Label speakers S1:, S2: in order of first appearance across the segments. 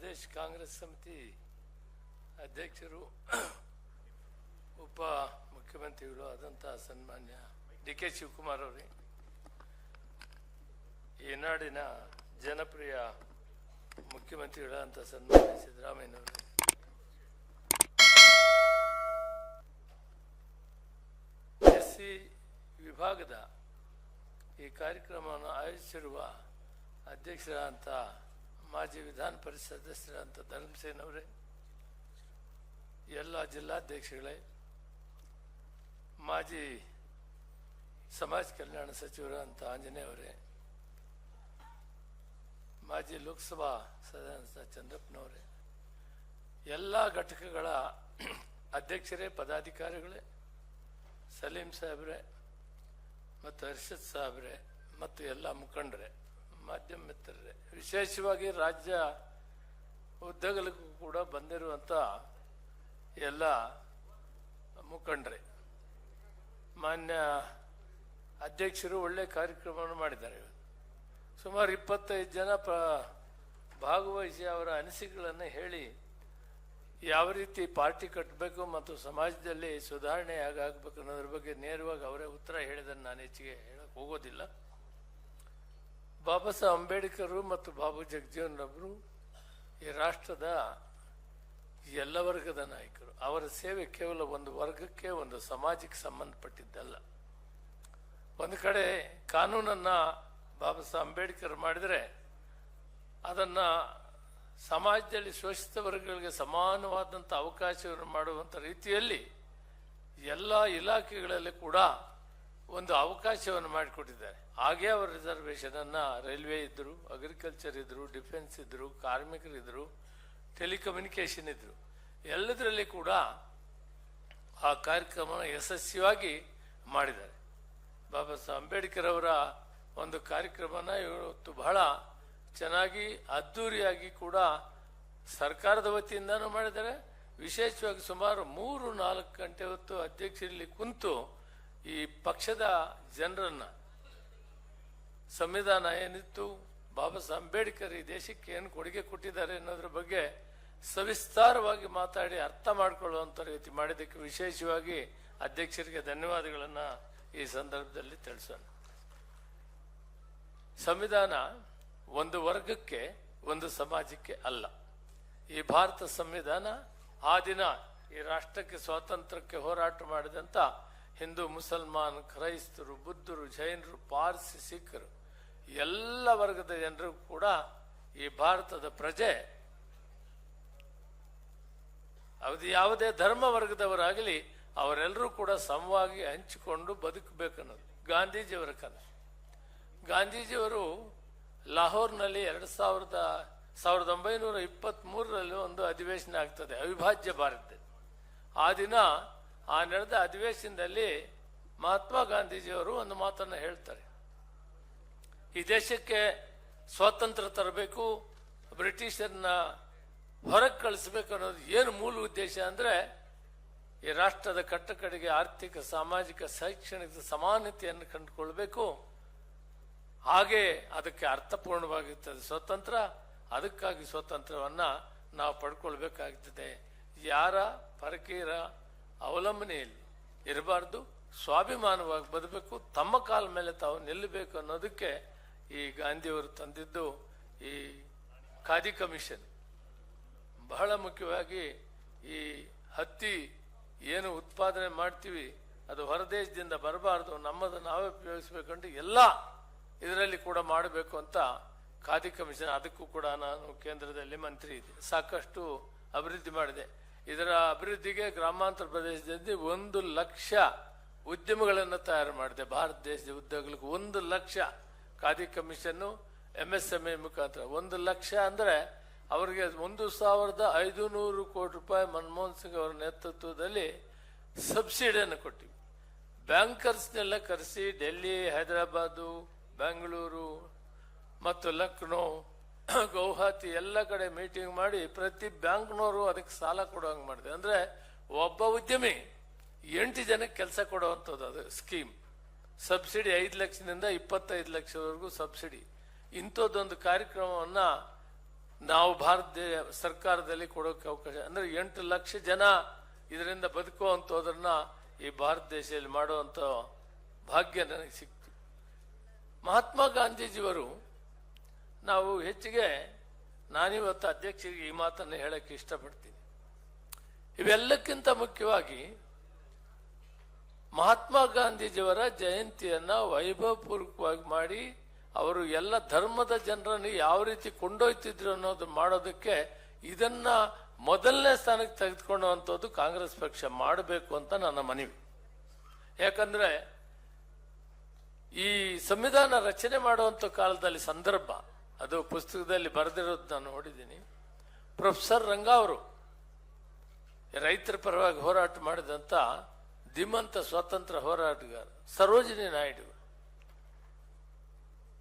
S1: ಪ್ರದೇಶ ಕಾಂಗ್ರೆಸ್ ಸಮಿತಿ ಅಧ್ಯಕ್ಷರು ಉಪ ಮುಖ್ಯಮಂತ್ರಿಗಳು ಆದಂಥ ಸನ್ಮಾನ್ಯ ಡಿ.ಕೆ. ಶಿವಕುಮಾರ್ ಅವರೇ, ಈ ನಾಡಿನ ಜನಪ್ರಿಯ ಮುಖ್ಯಮಂತ್ರಿಗಳಾದಂಥ ಸನ್ಮಾನ್ಯ ಸಿದ್ದರಾಮಯ್ಯನವರೇ, ಎಸ್ಸಿ ವಿಭಾಗದ ಈ ಕಾರ್ಯಕ್ರಮವನ್ನು ಆಯೋಜಿಸಿರುವ ಅಧ್ಯಕ್ಷರಾದಂಥ ಮಾಜಿ ವಿಧಾನ ಪರಿಷತ್ ಸದಸ್ಯರಾದಂಥ ಧರ್ಮಸೇನವರೇ, ಎಲ್ಲ ಜಿಲ್ಲಾಧ್ಯಕ್ಷಗಳೇ, ಮಾಜಿ ಸಮಾಜ ಕಲ್ಯಾಣ ಸಚಿವರಾದಂಥ ಆಂಜನೇಯ ಅವರೇ, ಮಾಜಿ ಲೋಕಸಭಾ ಸದಸ್ಯ ಚಂದ್ರಪ್ಪನವರೇ, ಎಲ್ಲ ಘಟಕಗಳ ಅಧ್ಯಕ್ಷರೇ, ಪದಾಧಿಕಾರಿಗಳೇ, ಸಲೀಂ ಸಾಹೇಬ್ರೆ ಮತ್ತು ಹರ್ಷದ್ ಸಾಹೇಬ್ರೆ ಮತ್ತು ಎಲ್ಲ ಮುಖಂಡರೇ, ಮಾಧ್ಯಮ ಮಿತ್ರರೇ, ವಿಶೇಷವಾಗಿ ರಾಜ್ಯ ಉದ್ಯೋಗಗಳಿಗೂ ಕೂಡ ಬಂದಿರುವಂಥ ಎಲ್ಲ ಮುಖಂಡರೇ, ಮಾನ್ಯ ಅಧ್ಯಕ್ಷರು ಒಳ್ಳೆ ಕಾರ್ಯಕ್ರಮವನ್ನು ಮಾಡಿದ್ದಾರೆ. ಸುಮಾರು 25 ಜನ ಭಾಗವಹಿಸಿ ಅವರ ಅನಿಸಿಕೆಗಳನ್ನು ಹೇಳಿ ಯಾವ ರೀತಿ ಪಾರ್ಟಿ ಕಟ್ಟಬೇಕು ಮತ್ತು ಸಮಾಜದಲ್ಲಿ ಸುಧಾರಣೆ ಹೇಗಾಗಬೇಕು ಅನ್ನೋದ್ರ ಬಗ್ಗೆ ನೇರವಾಗಿ ಅವರೇ ಉತ್ತರ ಹೇಳಿದ್ದನ್ನು ನಾನು ಹೆಚ್ಚಿಗೆ ಹೇಳಕ್ಕೆ ಹೋಗೋದಿಲ್ಲ. ಬಾಬಾ ಸಾಹೇಬ್ ಅಂಬೇಡ್ಕರ್ ಮತ್ತು ಬಾಬು ಜಗಜೀವನರವರು ಈ ರಾಷ್ಟ್ರದ ಎಲ್ಲ ವರ್ಗದ ನಾಯಕರು. ಅವರ ಸೇವೆ ಕೇವಲ ಒಂದು ವರ್ಗಕ್ಕೆ, ಒಂದು ಸಮಾಜಕ್ಕೆ ಸಂಬಂಧಪಟ್ಟಿದ್ದಲ್ಲ. ಒಂದು ಕಡೆ ಕಾನೂನನ್ನು ಬಾಬಾ ಸಾಹೇಬ್ ಅಂಬೇಡ್ಕರ್ ಮಾಡಿದರೆ ಅದನ್ನು ಸಮಾಜದಲ್ಲಿ ಶೋಷಿತ ವರ್ಗಗಳಿಗೆ ಸಮಾನವಾದಂಥ ಅವಕಾಶವನ್ನು ಮಾಡುವಂಥ ರೀತಿಯಲ್ಲಿ ಎಲ್ಲ ಇಲಾಖೆಗಳಲ್ಲಿ ಕೂಡ ಒಂದು ಅವಕಾಶವನ್ನು ಮಾಡಿಕೊಟ್ಟಿದ್ದಾರೆ. ಹಾಗೆ ಅವರ ರಿಸರ್ವೇಷನನ್ನು ರೈಲ್ವೆ ಇದ್ದರು, ಅಗ್ರಿಕಲ್ಚರ್ ಇದ್ದರು, ಡಿಫೆನ್ಸ್ ಇದ್ದರು, ಕಾರ್ಮಿಕರಿದ್ದರು, ಟೆಲಿಕಮ್ಯುನಿಕೇಷನ್ ಇದ್ದರು, ಎಲ್ಲದರಲ್ಲಿ ಕೂಡ ಆ ಕಾರ್ಯಕ್ರಮವನ್ನು ಯಶಸ್ವಿಯಾಗಿ ಮಾಡಿದ್ದಾರೆ. ಬಾಬಾ ಸಾಹೇಬ್ ಅಂಬೇಡ್ಕರ್ ಅವರ ಒಂದು ಕಾರ್ಯಕ್ರಮನ ಇವತ್ತು ಬಹಳ ಚೆನ್ನಾಗಿ ಅದ್ಧೂರಿಯಾಗಿ ಕೂಡ ಸರ್ಕಾರದ ವತಿಯಿಂದನೂ ಮಾಡಿದ್ದಾರೆ. ವಿಶೇಷವಾಗಿ ಸುಮಾರು 3-4 ಗಂಟೆ ಹೊತ್ತು ಅಧ್ಯಕ್ಷರಲ್ಲಿ ಕುಂತು ಈ ಪಕ್ಷದ ಜನರನ್ನು ಸಂವಿಧಾನ ಏನಿತ್ತು, ಬಾಬಾ ಸಾಹೇಬ್ ಅಂಬೇಡ್ಕರ್ ಈ ದೇಶಕ್ಕೆ ಏನು ಕೊಡುಗೆ ಕೊಟ್ಟಿದ್ದಾರೆ ಅನ್ನೋದ್ರ ಬಗ್ಗೆ ಸವಿಸ್ತಾರವಾಗಿ ಮಾತಾಡಿ ಅರ್ಥ ಮಾಡಿಕೊಳ್ಳುವಂಥ ರೀತಿ ಮಾಡಿದ್ದಕ್ಕೆ ವಿಶೇಷವಾಗಿ ಅಧ್ಯಕ್ಷರಿಗೆ ಧನ್ಯವಾದಗಳನ್ನು ಈ ಸಂದರ್ಭದಲ್ಲಿ ತಿಳಿಸೋಣ. ಸಂವಿಧಾನ ಒಂದು ವರ್ಗಕ್ಕೆ, ಒಂದು ಸಮಾಜಕ್ಕೆ ಅಲ್ಲ. ಈ ಭಾರತ ಸಂವಿಧಾನ ಆ ದಿನ ಈ ರಾಷ್ಟ್ರಕ್ಕೆ ಸ್ವಾತಂತ್ರ್ಯಕ್ಕೆ ಹೋರಾಟ ಮಾಡಿದಂಥ ಹಿಂದೂ, ಮುಸಲ್ಮಾನ್, ಕ್ರೈಸ್ತರು, ಬುದ್ಧರು, ಜೈನರು, ಪಾರ್ಸಿ, ಸಿಖ್ರು ಎಲ್ಲ ವರ್ಗದ ಜನರು ಕೂಡ ಈ ಭಾರತದ ಪ್ರಜೆ. ಅದು ಯಾವುದೇ ಧರ್ಮ ವರ್ಗದವರಾಗಲಿ ಅವರೆಲ್ಲರೂ ಕೂಡ ಸಮವಾಗಿ ಹಂಚಿಕೊಂಡು ಬದುಕಬೇಕನ್ನೋದು ಗಾಂಧೀಜಿಯವರ ಕನಸು. ಗಾಂಧೀಜಿಯವರು ಲಾಹೋರ್ನಲ್ಲಿ 1923ರಲ್ಲಿ ಒಂದು ಅಧಿವೇಶನ ಆಗ್ತದೆ, ಅವಿಭಾಜ್ಯ ಭಾರತ. ಆ ದಿನ ಆ ನಡೆದ ಅಧಿವೇಶನದಲ್ಲಿ ಮಹಾತ್ಮ ಗಾಂಧೀಜಿಯವರು ಒಂದು ಮಾತನ್ನು ಹೇಳ್ತಾರೆ. ಈ ದೇಶಕ್ಕೆ ಸ್ವಾತಂತ್ರ್ಯ ತರಬೇಕು, ಬ್ರಿಟಿಷರನ್ನ ಹೊರಗೆ ಕಳಿಸ್ಬೇಕು ಅನ್ನೋದು ಏನು ಮೂಲ ಉದ್ದೇಶ ಅಂದರೆ ಈ ರಾಷ್ಟ್ರದ ಕಟ್ಟಕಡೆಗೆ ಆರ್ಥಿಕ, ಸಾಮಾಜಿಕ, ಶೈಕ್ಷಣಿಕ ಸಮಾನತೆಯನ್ನು ಕಂಡುಕೊಳ್ಬೇಕು. ಹಾಗೆ ಅದಕ್ಕೆ ಅರ್ಥಪೂರ್ಣವಾಗಿರ್ತದೆ ಸ್ವಾತಂತ್ರ್ಯ. ಅದಕ್ಕಾಗಿ ಸ್ವಾತಂತ್ರ್ಯವನ್ನು ನಾವು ಪಡ್ಕೊಳ್ಬೇಕಾಗ್ತದೆ. ಯಾರ ಪರಕೀಯರ ಅವಲಂಬನೆಯಲ್ಲಿ ಇರಬಾರ್ದು, ಸ್ವಾಭಿಮಾನವಾಗಿ ಬದಬೇಕು, ತಮ್ಮ ಕಾಲ ಮೇಲೆ ತಾವು ನಿಲ್ಲಬೇಕು ಅನ್ನೋದಕ್ಕೆ ಈ ಗಾಂಧಿಯವರು ತಂದಿದ್ದು ಈ ಖಾದಿ ಕಮಿಷನ್. ಬಹಳ ಮುಖ್ಯವಾಗಿ ಈ ಹತ್ತಿ ಏನು ಉತ್ಪಾದನೆ ಮಾಡ್ತೀವಿ ಅದು ಹೊರದೇಶದಿಂದ ಬರಬಾರ್ದು, ನಮ್ಮದು ನಾವೇ ಉಪಯೋಗಿಸ್ಬೇಕಂದ್ರೆ ಎಲ್ಲ ಇದರಲ್ಲಿ ಕೂಡ ಮಾಡಬೇಕು ಅಂತ ಖಾದಿ ಕಮಿಷನ್. ಅದಕ್ಕೂ ಕೂಡ ನಾನು ಕೇಂದ್ರದಲ್ಲಿ ಮಂತ್ರಿ ಇದೆ, ಸಾಕಷ್ಟು ಅಭಿವೃದ್ಧಿ ಮಾಡಿದೆ. ಇದರ ಅಭಿವೃದ್ಧಿಗೆ ಗ್ರಾಮಾಂತರ ಪ್ರದೇಶದಲ್ಲಿ 1 ಲಕ್ಷ ಉದ್ಯಮಗಳನ್ನು ತಯಾರು ಮಾಡಿದೆ. ಭಾರತ ದೇಶದ ಉದ್ಯೋಗಗಳಿಗೆ 1 ಲಕ್ಷ ಖಾದಿ ಕಮಿಷನ್ನು MSME ಮುಖಾಂತರ 1 ಲಕ್ಷ ಅಂದರೆ ಅವರಿಗೆ 1,500 ಕೋಟಿ ರೂಪಾಯಿ ಮನಮೋಹನ್ ಸಿಂಗ್ ಅವರ ನೇತೃತ್ವದಲ್ಲಿ ಸಬ್ಸಿಡಿಯನ್ನು ಕೊಟ್ಟಿವಿ. ಬ್ಯಾಂಕರ್ಸ್ನೆಲ್ಲ ಕರೆಸಿ ಡೆಲ್ಲಿ, ಹೈದರಾಬಾದು, ಬೆಂಗಳೂರು ಮತ್ತು ಲಕ್ನೋ, ಗೌಹಾತಿ ಎಲ್ಲ ಕಡೆ ಮೀಟಿಂಗ್ ಮಾಡಿ ಪ್ರತಿ ಬ್ಯಾಂಕ್ನವರು ಅದಕ್ಕೆ ಸಾಲ ಕೊಡುವಂಗೆ ಮಾಡಿದೆ. ಅಂದರೆ ಒಬ್ಬ ಉದ್ಯಮಿ 8 ಜನಕ್ಕೆ ಕೆಲಸ ಕೊಡುವಂಥದ್ದು ಅದು ಸ್ಕೀಮ್. ಸಬ್ಸಿಡಿ 5 ಲಕ್ಷದಿಂದ 25 ಲಕ್ಷವರೆಗೂ ಸಬ್ಸಿಡಿ. ಇಂಥದ್ದೊಂದು ಕಾರ್ಯಕ್ರಮವನ್ನು ನಾವು ಭಾರತ ಸರ್ಕಾರದಲ್ಲಿ ಕೊಡೋಕೆ ಅವಕಾಶ, ಅಂದರೆ 8 ಲಕ್ಷ ಜನ ಇದರಿಂದ ಬದುಕುವಂಥದ್ದನ್ನ ಈ ಭಾರತ ದೇಶದಲ್ಲಿ ಮಾಡುವಂಥ ಭಾಗ್ಯ ನನಗೆ ಸಿಕ್ತು. ಮಹಾತ್ಮ ಗಾಂಧೀಜಿಯವರು ನಾವು ಹೆಚ್ಚಿಗೆ, ನಾನಿವತ್ತು ಅಧ್ಯಕ್ಷರಿಗೆ ಈ ಮಾತನ್ನು ಹೇಳಕ್ಕೆ ಇಷ್ಟಪಡ್ತೀನಿ. ಇವೆಲ್ಲಕ್ಕಿಂತ ಮುಖ್ಯವಾಗಿ ಮಹಾತ್ಮ ಗಾಂಧೀಜಿಯವರ ಜಯಂತಿಯನ್ನ ವೈಭವಪೂರ್ವಕವಾಗಿ ಮಾಡಿ ಅವರು ಎಲ್ಲ ಧರ್ಮದ ಜನರನ್ನು ಯಾವ ರೀತಿ ಕೊಂಡೊಯ್ತಿದ್ರು ಅನ್ನೋದು ಮಾಡೋದಕ್ಕೆ ಇದನ್ನ ಮೊದಲನೇ ಸ್ಥಾನಕ್ಕೆ ತೆಗೆದುಕೊಳ್ಳುವಂಥದ್ದು ಕಾಂಗ್ರೆಸ್ ಪಕ್ಷ ಮಾಡಬೇಕು ಅಂತ ನನ್ನ ಮನವಿ. ಯಾಕಂದ್ರೆ ಈ ಸಂವಿಧಾನ ರಚನೆ ಮಾಡುವಂಥ ಕಾಲದಲ್ಲಿ ಸಂದರ್ಭ, ಅದು ಪುಸ್ತಕದಲ್ಲಿ ಬರೆದಿರೋದು ನಾನು ನೋಡಿದ್ದೀನಿ. ಪ್ರೊಫೆಸರ್ ರಂಗ ಅವರು ರೈತರ ಪರವಾಗಿ ಹೋರಾಟ ಮಾಡಿದಂಥ ಧೀಮಂತ ಸ್ವಾತಂತ್ರ್ಯ ಹೋರಾಟಗಾರ, ಸರೋಜಿನಿ ನಾಯ್ಡು,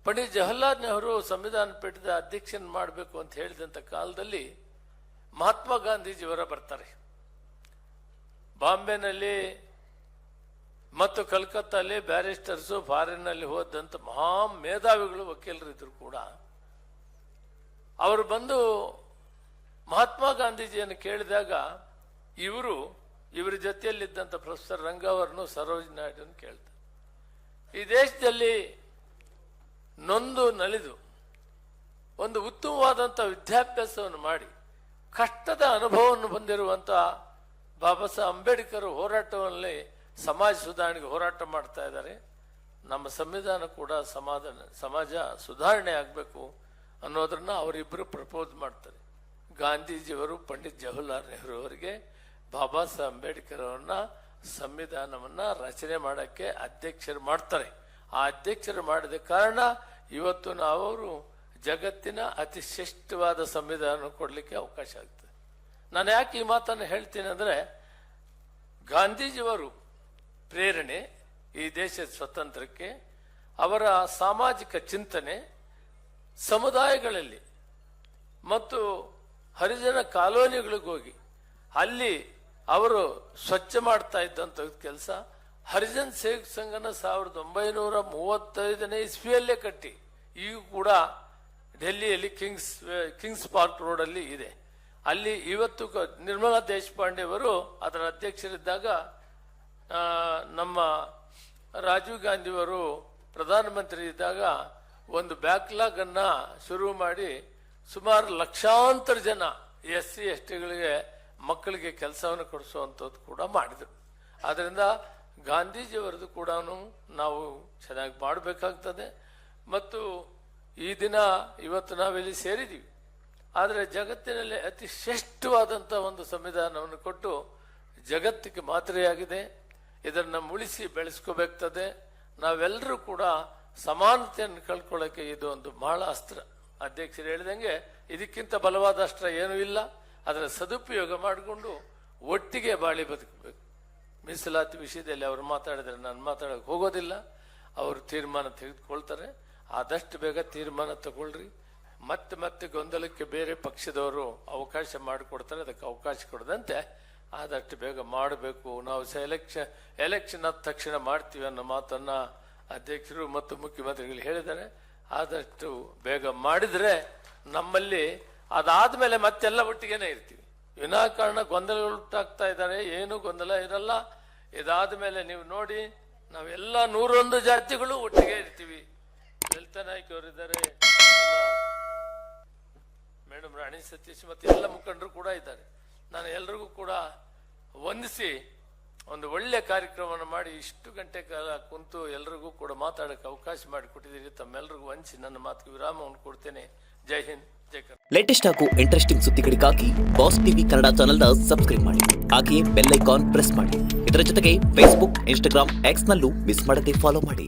S1: ಪಂಡಿತ್ ಜವಾಹರ್ಲಾಲ್ ನೆಹರು ಸಂವಿಧಾನ ಪೀಠದ ಅಧ್ಯಕ್ಷನ ಮಾಡಬೇಕು ಅಂತ ಹೇಳಿದಂಥ ಕಾಲದಲ್ಲಿ ಮಹಾತ್ಮ ಗಾಂಧೀಜಿಯವರ ಬರ್ತಾರೆ. ಬಾಂಬೆನಲ್ಲಿ ಮತ್ತು ಕಲ್ಕತ್ತಾದಲ್ಲಿ ಬ್ಯಾರಿಸ್ಟರ್ಸು, ಫಾರಿನ್ನಲ್ಲಿ ಹೋದಂಥ ಮಹಾ ಮೇಧಾವಿಗಳು, ವಕೀಲರು ಇದ್ರು ಕೂಡ ಅವರು ಬಂದು ಮಹಾತ್ಮ ಗಾಂಧೀಜಿಯನ್ನು ಕೇಳಿದಾಗ ಇವರ ಜೊತೆಯಲ್ಲಿದ್ದಂಥ ಪ್ರೊಫೆಸರ್ ರಂಗ ಅವರನ್ನು ಸರೋಜಿನಿ ನಾಯ್ಡು ಕೇಳ್ತಾರೆ. ಈ ದೇಶದಲ್ಲಿ ನೊಂದು ನಲಿದು ಒಂದು ಉತ್ತಮವಾದಂಥ ವಿದ್ಯಾಭ್ಯಾಸವನ್ನು ಮಾಡಿ ಕಷ್ಟದ ಅನುಭವವನ್ನು ಹೊಂದಿರುವಂಥ ಬಾಬಾ ಸಾಹೇಬ್ ಅಂಬೇಡ್ಕರ್ ಹೋರಾಟದಲ್ಲಿ ಸಮಾಜ ಸುಧಾರಣೆಗೆ ಹೋರಾಟ ಮಾಡ್ತಾ ಇದ್ದಾರೆ. ನಮ್ಮ ಸಂವಿಧಾನ ಕೂಡ ಸಮಾಜ ಸುಧಾರಣೆ ಆಗಬೇಕು ಅನ್ನೋದನ್ನ ಅವರಿಬ್ಬರು ಪ್ರಪೋಸ್ ಮಾಡ್ತಾರೆ. ಗಾಂಧೀಜಿಯವರು ಪಂಡಿತ್ ಜವಾಹರ್ಲಾಲ್ ನೆಹರು ಅವರಿಗೆ ಬಾಬಾ ಸಾಹೇಬ್ ಅಂಬೇಡ್ಕರ್ ಅವ್ರನ್ನ ಸಂವಿಧಾನವನ್ನ ರಚನೆ ಮಾಡೋಕ್ಕೆ ಅಧ್ಯಕ್ಷರು ಮಾಡ್ತಾರೆ. ಆ ಅಧ್ಯಕ್ಷರು ಮಾಡಿದ ಕಾರಣ ಇವತ್ತು ನಾವು ಜಗತ್ತಿನ ಅತಿ ಶ್ರೇಷ್ಠವಾದ ಸಂವಿಧಾನ ಕೊಡಲಿಕ್ಕೆ ಅವಕಾಶ ಆಗ್ತದೆ. ನಾನು ಯಾಕೆ ಈ ಮಾತನ್ನು ಹೇಳ್ತೀನಿ ಅಂದರೆ, ಗಾಂಧೀಜಿಯವರು ಪ್ರೇರಣೆ ಈ ದೇಶದ ಸ್ವತಂತ್ರಕ್ಕೆ, ಅವರ ಸಾಮಾಜಿಕ ಚಿಂತನೆ, ಸಮುದಾಯಗಳಲ್ಲಿ ಮತ್ತು ಹರಿಜನ ಕಾಲೋನಿಗಳಿಗೆ ಹೋಗಿ ಅಲ್ಲಿ ಅವರು ಸ್ವಚ್ಛ ಮಾಡ್ತಾ ಇದ್ದಂಥ ಕೆಲಸ, ಹರಿಜನ್ ಸೇವಕ ಸಂಘನ 1935ನೇ ಇಸ್ವಿಯಲ್ಲೇ ಕಟ್ಟಿ ಈಗ ಕೂಡ ಡೆಲ್ಲಿಯಲ್ಲಿ ಕಿಂಗ್ಸ್ ಪಾರ್ಕ್ ರೋಡಲ್ಲಿ ಇದೆ. ಅಲ್ಲಿ ಇವತ್ತು ನಿರ್ಮಲಾ ದೇಶಪಾಂಡೆ ಅವರು ಅದರ ಅಧ್ಯಕ್ಷರಿದ್ದಾಗ ನಮ್ಮ ರಾಜೀವ್ ಗಾಂಧಿಯವರು ಪ್ರಧಾನಮಂತ್ರಿ ಇದ್ದಾಗ ಒಂದು ಬ್ಯಾಕ್ಲಾಗ್ ಅನ್ನ ಶುರು ಮಾಡಿ ಸುಮಾರು ಲಕ್ಷಾಂತರ ಜನ SC STಗಳಿಗೆ ಮಕ್ಕಳಿಗೆ ಕೆಲಸವನ್ನು ಕೊಡಿಸುವಂಥದ್ದು ಕೂಡ ಮಾಡಿದರು. ಆದ್ದರಿಂದ ಗಾಂಧೀಜಿಯವರದು ಕೂಡ ನಾವು ಚೆನ್ನಾಗಿ ಮಾಡಬೇಕಾಗ್ತದೆ. ಮತ್ತು ಈ ದಿನ ಇವತ್ತು ನಾವಿಲ್ಲಿ ಸೇರಿದ್ದೀವಿ, ಆದರೆ ಜಗತ್ತಿನಲ್ಲಿ ಅತಿ ಶ್ರೇಷ್ಠವಾದಂಥ ಒಂದು ಸಂವಿಧಾನವನ್ನು ಕೊಟ್ಟು ಜಗತ್ತಿಗೆ ಮಾದರಿಯಾಗಿದೆ. ಇದನ್ನು ಉಳಿಸಿ ಬೆಳೆಸ್ಕೋಬೇಕಾಗ್ತದೆ. ನಾವೆಲ್ಲರೂ ಕೂಡ ಸಮಾನತೆಯನ್ನು ಕಳ್ಕೊಳ್ಳೋಕೆ ಇದು ಒಂದು ಬಹಳ ಅಸ್ತ್ರ. ಅಧ್ಯಕ್ಷರು ಹೇಳಿದಂಗೆ ಇದಕ್ಕಿಂತ ಬಲವಾದ ಅಸ್ತ್ರ ಏನೂ ಇಲ್ಲ. ಅದರ ಸದುಪಯೋಗ ಮಾಡಿಕೊಂಡು ಒಟ್ಟಿಗೆ ಬಾಳಿ ಬದುಕಬೇಕು. ಮೀಸಲಾತಿ ವಿಷಯದಲ್ಲಿ ಅವರು ಮಾತಾಡಿದರೆ ನಾನು ಮಾತಾಡೋಕೆ ಹೋಗೋದಿಲ್ಲ. ಅವರು ತೀರ್ಮಾನ ತೆಗೆದುಕೊಳ್ತಾರೆ. ಆದಷ್ಟು ಬೇಗ ತೀರ್ಮಾನ ತಗೊಳ್ರಿ. ಮತ್ತೆ ಗೊಂದಲಕ್ಕೆ ಬೇರೆ ಪಕ್ಷದವರು ಅವಕಾಶ ಮಾಡಿಕೊಡ್ತಾರೆ. ಅದಕ್ಕೆ ಅವಕಾಶ ಕೊಡದಂತೆ ಆದಷ್ಟು ಬೇಗ ಮಾಡಬೇಕು. ನಾವು ಎಲೆಕ್ಷನ್ ಆದ ತಕ್ಷಣ ಮಾಡ್ತೀವಿ ಅನ್ನೋ ಮಾತನ್ನ ಅಧ್ಯಕ್ಷರು ಮತ್ತು ಮುಖ್ಯಮಂತ್ರಿಗಳು ಹೇಳಿದ್ದಾರೆ. ಆದಷ್ಟು ಬೇಗ ಮಾಡಿದ್ರೆ ನಮ್ಮಲ್ಲಿ ಅದಾದ್ಮೇಲೆ ಮತ್ತೆಲ್ಲ ಒಟ್ಟಿಗೆನೇ ಇರ್ತೀವಿ. ವಿನಾಕಾರಣ ಗೊಂದಲಗಳು ಉಂಟಾಗ್ತಾ ಇದ್ದಾರೆ. ಏನು ಗೊಂದಲ ಇರಲ್ಲ. ಇದಾದ ಮೇಲೆ ನೀವು ನೋಡಿ, ನಾವೆಲ್ಲ 101 ಜಾತಿಗಳು ಒಟ್ಟಿಗೆ ಇರ್ತೀವಿ. ಲಲಿತಾ ನಾಯ್ಕ ಅವರಿದ್ದಾರೆ, ಮೇಡಮ್ ರಾಣಿ ಸತೀಶ್ ಮತ್ತೆ ಎಲ್ಲ ಮುಖಂಡರು ಕೂಡ ಇದ್ದಾರೆ. ನಾನು ಎಲ್ರಿಗೂ ಕೂಡ ವಂದಿಸಿ ಒಂದು ಒಳ್ಳೆ ಕಾರ್ಯಕ್ರಮವನ್ನು ಮಾಡಿ ಇಷ್ಟು ಗಂಟೆ ಕಾಲ ಕುಂತು ಎಲ್ರಿಗೂ ಕೂಡ ಮಾತಾಡಕ್ಕೆ ಅವಕಾಶ ಮಾಡಿಕೊಟ್ಟಿದ್ದೀರಿ. ತಮ್ಮೆಲ್ಲರಿಗೂ ವಂದಿಸಿ ನನ್ನ ಮಾತಿಗೆ ವಿರಾಮವನ್ನು ಕೊಡ್ತೇನೆ. ಜೈ ಹಿಂದ್, ಜೈ ಕರ್ನಾಟಕ.
S2: ಲೇಟೆಸ್ಟ್ ಹಾಗೂ ಇಂಟ್ರೆಸ್ಟಿಂಗ್ ಸುದ್ದಿಗಳಿಗಾಗಿ ಬಾಸ್ ಟಿವಿ ಕನ್ನಡ ಚಾನೆಲ್ನ ಸಬ್ಸ್ಕ್ರೈಬ್ ಮಾಡಿ. ಹಾಗೆಯೇ ಬೆಲ್ ಐಕಾನ್ ಪ್ರೆಸ್ ಮಾಡಿ. ಇದರ ಜೊತೆಗೆ ಫೇಸ್ಬುಕ್, ಇನ್ಸ್ಟಾಗ್ರಾಮ್, ಎಕ್ಸ್ ನಲ್ಲೂ ಮಿಸ್ ಮಾಡದೆ ಫಾಲೋ ಮಾಡಿ.